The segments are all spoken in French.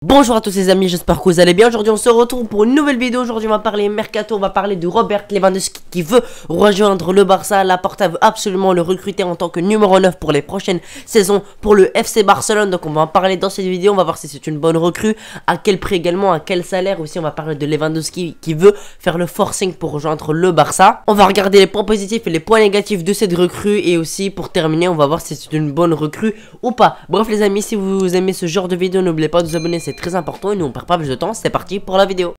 Bonjour à tous les amis, j'espère que vous allez bien. Aujourd'hui on se retrouve pour une nouvelle vidéo. Aujourd'hui on va parler Mercato, on va parler de Robert Lewandowski qui veut rejoindre le Barça. Laporta veut absolument le recruter en tant que numéro 9 pour les prochaines saisons pour le FC Barcelone. Donc on va en parler dans cette vidéo, on va voir si c'est une bonne recrue, à quel prix également, à quel salaire. Aussi on va parler de Lewandowski qui veut faire le forcing pour rejoindre le Barça. On va regarder les points positifs et les points négatifs de cette recrue. Et aussi pour terminer on va voir si c'est une bonne recrue ou pas. Bref les amis, si vous aimez ce genre de vidéo, n'oubliez pas de vous abonner, c'est très important et nous on perd pas plus de temps, c'est parti pour la vidéo.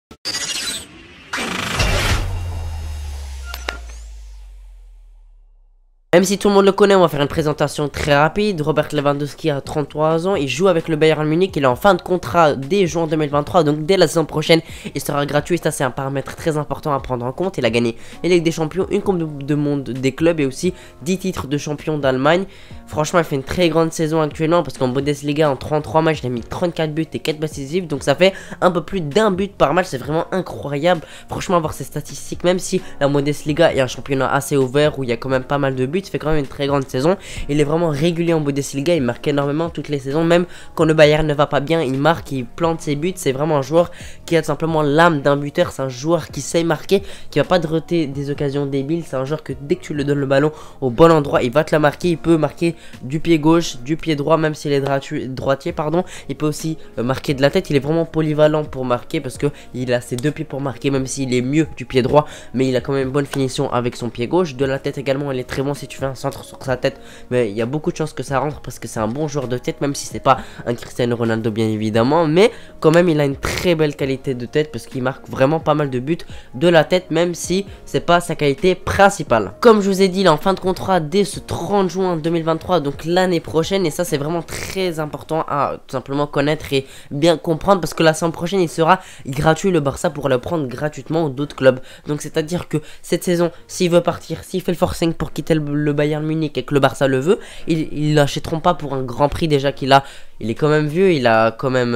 Même si tout le monde le connaît, on va faire une présentation très rapide. Robert Lewandowski a 33 ans, il joue avec le Bayern Munich, il est en fin de contrat dès juin 2023, donc dès la saison prochaine, il sera gratuit. Ça c'est un paramètre très important à prendre en compte. Il a gagné la Ligue des Champions, une Coupe de Monde des clubs et aussi 10 titres de champion d'Allemagne. Franchement, il fait une très grande saison actuellement parce qu'en Bundesliga, en 33 matchs, il a mis 34 buts et 4 passes décisives, donc ça fait un peu plus d'un but par match. C'est vraiment incroyable. Franchement, voir ces statistiques, même si la Bundesliga est un championnat assez ouvert où il y a quand même pas mal de buts, fait quand même une très grande saison. Il est vraiment régulier en Bundesliga, il marque énormément toutes les saisons, même quand le Bayern ne va pas bien, il marque, il plante ses buts. C'est vraiment un joueur qui a tout simplement l'âme d'un buteur. C'est un joueur qui sait marquer, qui va pas te rater des occasions débiles. C'est un joueur que dès que tu lui donnes le ballon au bon endroit, il va te la marquer. Il peut marquer du pied gauche, du pied droit, même s'il est droitier, pardon. Il peut aussi marquer de la tête. Il est vraiment polyvalent pour marquer parce que il a ses deux pieds pour marquer, même s'il est mieux du pied droit, mais il a quand même une bonne finition avec son pied gauche. De la tête également, il est très bon si tu fais un centre sur sa tête, mais il y a beaucoup de chances que ça rentre parce que c'est un bon joueur de tête, même si c'est pas un Cristiano Ronaldo bien évidemment, mais quand même il a une très belle qualité de tête parce qu'il marque vraiment pas mal de buts de la tête, même si c'est pas sa qualité principale. Comme je vous ai dit, il est en fin de contrat dès ce 30 juin 2023, donc l'année prochaine, et ça c'est vraiment très important à tout simplement connaître et bien comprendre parce que la saison prochaine il sera gratuit. Le Barça pourra le prendre gratuitement d'autres clubs, donc c'est à dire que cette saison, s'il veut partir, s'il fait le forcing pour quitter le Bayern Munich et que le Barça le veut, ils l'achèteront pas pour un grand prix. Déjà qu'il a, il est quand même vieux, il a quand même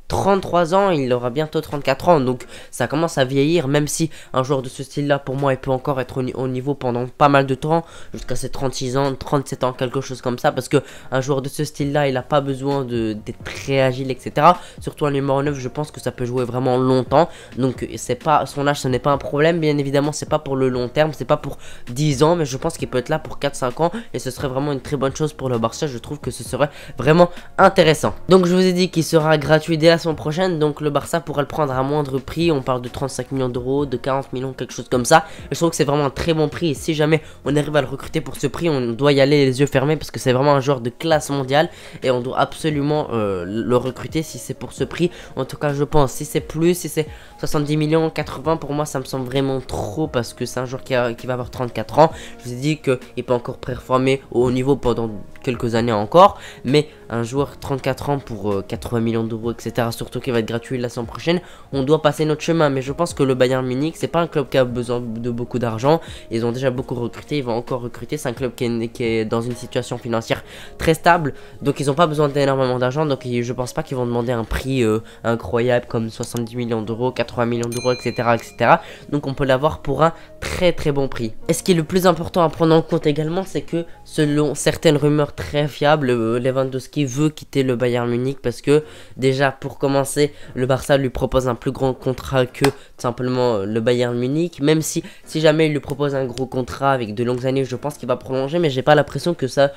33 ans, il aura bientôt 34 ans, donc ça commence à vieillir. Même si un joueur de ce style là, pour moi, il peut encore être au niveau pendant pas mal de temps, jusqu'à ses 36 ans, 37 ans, quelque chose comme ça, parce que un joueur de ce style là, il a pas besoin d'être très agile, etc. Surtout un numéro 9, je pense que ça peut jouer vraiment longtemps, donc c'est pas, son âge ce n'est pas un problème. Bien évidemment c'est pas pour le long terme, c'est pas pour 10 ans, mais je pense qu'il peut être là pour 4-5 ans et ce serait vraiment une très bonne chose pour le Barça. Je trouve que ce serait vraiment intéressant. Donc je vous ai dit qu'il sera gratuit dès la semaine prochaine, donc le Barça pourra le prendre à moindre prix. On parle de 35 millions d'euros, de 40 millions, quelque chose comme ça. Et je trouve que c'est vraiment un très bon prix et si jamais on arrive à le recruter pour ce prix, on doit y aller les yeux fermés parce que c'est vraiment un joueur de classe mondiale et on doit absolument le recruter si c'est pour ce prix. En tout cas je pense, si c'est plus, si c'est 70 millions, 80, pour moi ça me semble vraiment trop parce que c'est un joueur qui va avoir 34 ans. Je vous ai dit qu'il peut encore performer au haut niveau pendant quelques années encore, mais un joueur 34 ans pour 80 millions d'euros, etc., surtout qu'il va être gratuit la saison prochaine, on doit passer notre chemin. Mais je pense que le Bayern Munich, c'est pas un club qui a besoin de beaucoup d'argent, ils ont déjà beaucoup recruté, ils vont encore recruter. C'est un club qui est dans une situation financière très stable, donc ils ont pas besoin d'énormément d'argent, donc je pense pas qu'ils vont demander un prix incroyable comme 70 millions d'euros, 80 millions d'euros, etc., etc. Donc on peut l'avoir pour un très très bon prix. Et ce qui est le plus important à prendre en compte également, c'est que selon certaines rumeurs très fiables, Lewandowski veut quitter le Bayern Munich parce que déjà pour commencer, le Barça lui propose un plus grand contrat que tout simplement le Bayern Munich. Même si jamais il lui propose un gros contrat avec de longues années, je pense qu'il va prolonger, mais j'ai pas l'impression que ça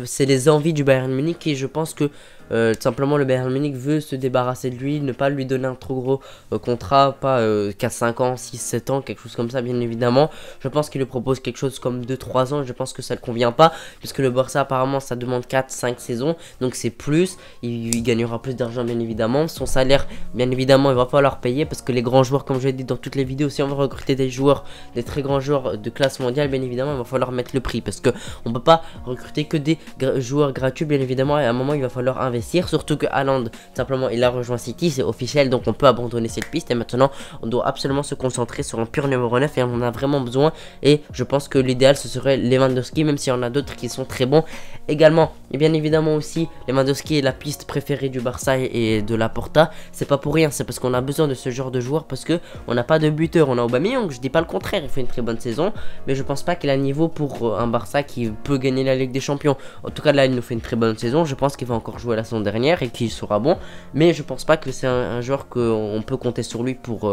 c'est les envies du Bayern Munich et je pense que tout simplement le Bayern Munich veut se débarrasser de lui, ne pas lui donner un trop gros contrat, pas 4-5 ans, 6-7 ans, quelque chose comme ça bien évidemment. Je pense qu'il lui propose quelque chose comme 2-3 ans, je pense que ça ne convient pas, puisque le Barça apparemment ça demande 4-5 saisons, donc c'est plus, il gagnera plus d'argent bien évidemment. Son salaire bien évidemment il va falloir payer, parce que les grands joueurs, comme je l'ai dit dans toutes les vidéos, si on veut recruter des joueurs, des très grands joueurs de classe mondiale, bien évidemment il va falloir mettre le prix, parce que on peut pas recruter que des joueurs gratuits bien évidemment, et à un moment il va falloir investir. Surtout que Haaland, simplement, il a rejoint City, c'est officiel, donc on peut abandonner cette piste. Et maintenant, on doit absolument se concentrer sur un pur numéro 9 et on en a vraiment besoin. Et je pense que l'idéal, ce serait Lewandowski, même s'il y en a d'autres qui sont très bons également. Et bien évidemment aussi, Lewandowski est la piste préférée du Barça et de Laporta. C'est pas pour rien, c'est parce qu'on a besoin de ce genre de joueur, parce que on n'a pas de buteur. On a Aubameyang, je dis pas le contraire, il fait une très bonne saison, mais je pense pas qu'il a le niveau pour un Barça qui peut gagner la Ligue des Champions. En tout cas, là, il nous fait une très bonne saison. Je pense qu'il va encore jouer la saison dernière et qui sera bon. Mais je pense pas que c'est un joueur qu'on peut compter sur lui pour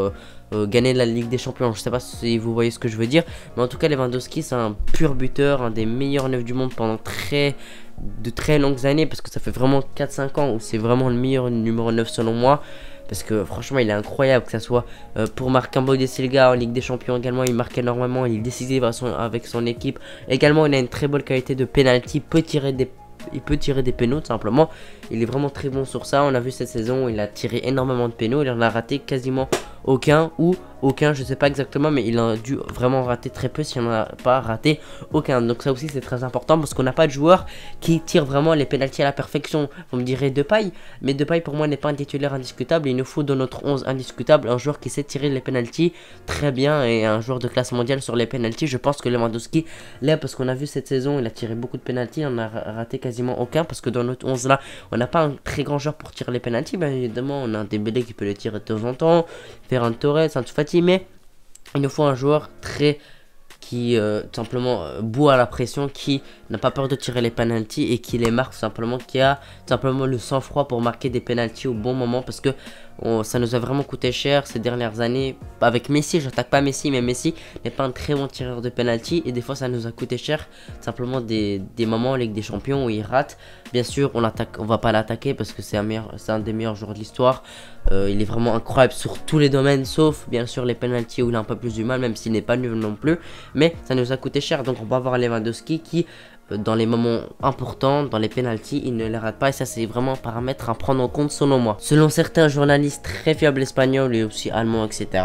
gagner la Ligue des Champions. Je sais pas si vous voyez ce que je veux dire, mais en tout cas Lewandowski c'est un pur buteur, un des meilleurs neufs du monde pendant de très longues années, parce que ça fait vraiment 4-5 ans où c'est vraiment le meilleur numéro 9 selon moi. Parce que franchement il est incroyable, que ça soit pour marquer en Bundesliga, en Ligue des Champions également, il marque énormément, il est décisif avec son équipe. Également il a une très bonne qualité de penalty, il peut tirer des pénaux tout simplement. Il est vraiment très bon sur ça. On a vu cette saison, il a tiré énormément de pénaux. Il en a raté quasiment aucun ou aucun, je sais pas exactement, mais il a dû vraiment rater très peu s'il n'en a pas raté aucun. Donc ça aussi c'est très important parce qu'on n'a pas de joueur qui tire vraiment les pénaltys à la perfection. Vous me direz Depay, mais Depay pour moi n'est pas un titulaire indiscutable. Il nous faut dans notre 11 indiscutable un joueur qui sait tirer les pénaltys très bien et un joueur de classe mondiale sur les pénaltys. Je pense que Lewandowski l'est parce qu'on a vu cette saison, il a tiré beaucoup de pénaltys, il en a raté quasiment aucun parce que dans notre 11 là, on n'a pas un très grand joueur pour tirer les pénaltys. Bien évidemment, on a un Dembélé qui peut les tirer de temps en temps, Ferran Torres, Ansu Fati, mais il nous faut un joueur qui tout simplement bout à la pression, qui n'a pas peur de tirer les penalties et qui les marque tout simplement, qui a tout simplement le sang-froid pour marquer des penalties au bon moment, parce que ça nous a vraiment coûté cher ces dernières années. Avec Messi, j'attaque pas Messi, mais Messi n'est pas un très bon tireur de penalty et des fois ça nous a coûté cher, simplement des moments en Ligue des Champions où il rate. Bien sûr on va pas l'attaquer parce que c'est un des meilleurs joueurs de l'histoire. Il est vraiment incroyable sur tous les domaines, sauf bien sûr les penalties où il a un peu plus du mal, même s'il n'est pas nul non plus, mais ça nous a coûté cher. Donc on va avoir Lewandowski qui dans les moments importants, dans les penalties, il ne les rate pas et ça c'est vraiment un paramètre à prendre en compte selon moi. Selon certains journalistes très fiables espagnols et aussi allemands, etc.,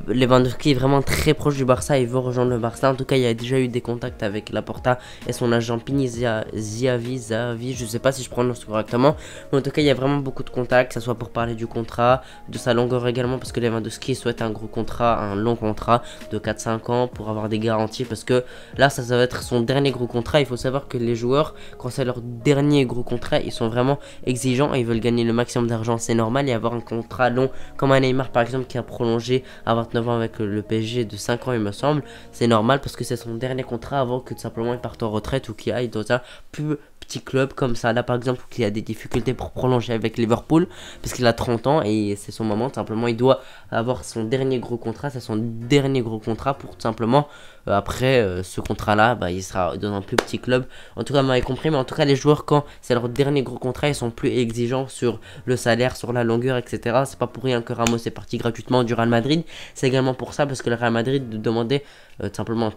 Lewandowski est vraiment très proche du Barça et veut rejoindre le Barça. En tout cas il y a déjà eu des contacts avec Laporta et son agent Pini Zahavi, je sais pas si je prononce correctement, mais en tout cas il y a vraiment beaucoup de contacts, que ce soit pour parler du contrat, de sa longueur également, parce que Lewandowski souhaite un gros contrat, un long contrat de 4-5 ans pour avoir des garanties, parce que là ça va être son dernier gros contrat. Il faut savoir que les joueurs, quand c'est leur dernier gros contrat, ils sont vraiment exigeants et ils veulent gagner le maximum d'argent, c'est normal. Et avoir un contrat long comme un Neymar par exemple qui a prolongé à 29 ans avec le PSG de 5 ans il me semble, c'est normal parce que c'est son dernier contrat avant que tout simplement il parte en retraite ou qu'il aille dans un plus petit club comme ça. Là par exemple qui a des difficultés pour prolonger avec Liverpool parce qu'il a 30 ans et c'est son moment, tout simplement il doit avoir son dernier gros contrat, c'est son dernier gros contrat pour tout simplement après ce contrat là il sera dans un plus petit club. En tout cas vous m'avez compris, mais en tout cas les joueurs quand c'est leur dernier gros contrat ils sont plus exigeants sur le salaire, sur la longueur, etc. C'est pas pour rien que Ramos est parti gratuitement du Real Madrid, c'est également pour ça parce que le Real Madrid demandait tout simplement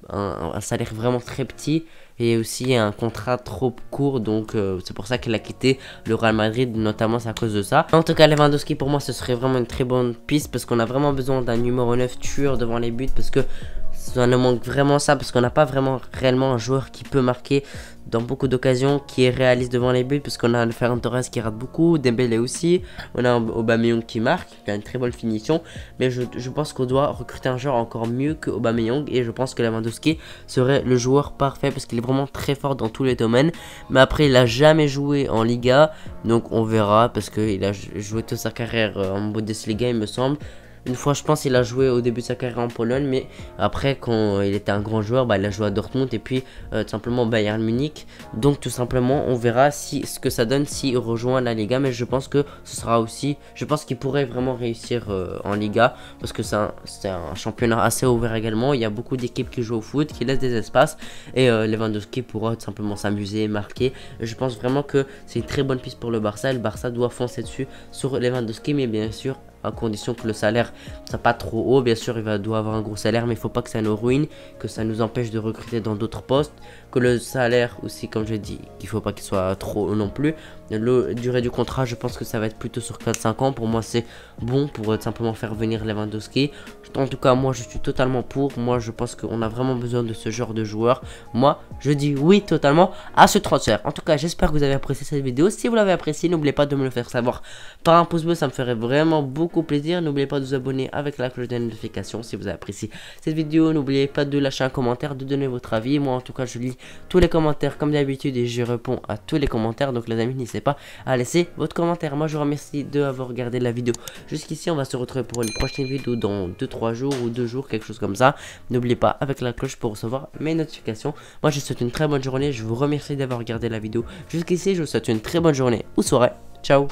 un salaire vraiment très petit et aussi un contrat trop court, donc c'est pour ça qu'il a quitté le Real Madrid, notamment c'est à cause de ça. En tout cas Lewandowski pour moi ce serait vraiment une très bonne piste parce qu'on a vraiment besoin d'un numéro 9 tueur devant les buts, parce que ça nous manque vraiment ça, parce qu'on n'a pas vraiment réellement un joueur qui peut marquer dans beaucoup d'occasions, qui est réaliste devant les buts, parce qu'on a le Ferran Torres qui rate beaucoup, Dembélé aussi, on a Aubameyang qui marque, qui a une très bonne finition, mais je pense qu'on doit recruter un joueur encore mieux que Aubameyang et je pense que Lewandowski serait le joueur parfait parce qu'il est vraiment très fort dans tous les domaines. Mais après il a jamais joué en Liga, donc on verra, parce qu'il a joué toute sa carrière en Bundesliga il me semble. Une fois je pense il a joué au début de sa carrière en Pologne, mais après quand il était un grand joueur il a joué à Dortmund et puis tout simplement Bayern Munich. Donc tout simplement on verra ce que ça donne s'il rejoint la Liga, mais je pense que ce sera aussi, je pense qu'il pourrait vraiment réussir en Liga parce que c'est un championnat assez ouvert également. Il y a beaucoup d'équipes qui jouent au foot, qui laissent des espaces et Lewandowski pourra tout simplement s'amuser, marquer. Je pense vraiment que c'est une très bonne piste pour le Barça. Le Barça doit foncer dessus sur Lewandowski, mais bien sûr à condition que le salaire soit pas trop haut. Bien sûr doit avoir un gros salaire, mais il faut pas que ça nous ruine, que ça nous empêche de recruter dans d'autres postes, que le salaire aussi, comme je dis, qu'il faut pas qu'il soit trop haut non plus. La durée du contrat, je pense que ça va être plutôt sur 4-5 ans. Pour moi c'est bon pour simplement faire venir Lewandowski. En tout cas moi je suis totalement pour. Moi je pense qu'on a vraiment besoin de ce genre de joueur. Moi je dis oui totalement à ce transfert. En tout cas j'espère que vous avez apprécié cette vidéo. Si vous l'avez apprécié, n'oubliez pas de me le faire savoir par un pouce bleu, ça me ferait vraiment beaucoup plaisir. N'oubliez pas de vous abonner avec la cloche de notification si vous avez apprécié cette vidéo. N'oubliez pas de lâcher un commentaire, de donner votre avis. Moi en tout cas je lis tous les commentaires comme d'habitude et je réponds à tous les commentaires. Donc les amis, n'hésitez pas à laisser votre commentaire. Moi je vous remercie d'avoir regardé la vidéo jusqu'ici. On va se retrouver pour une prochaine vidéo dans 2-3 jours ou 2 jours, quelque chose comme ça. N'oubliez pas avec la cloche pour recevoir mes notifications. Moi je vous souhaite une très bonne journée. Je vous remercie d'avoir regardé la vidéo jusqu'ici. Je vous souhaite une très bonne journée ou soirée. Ciao.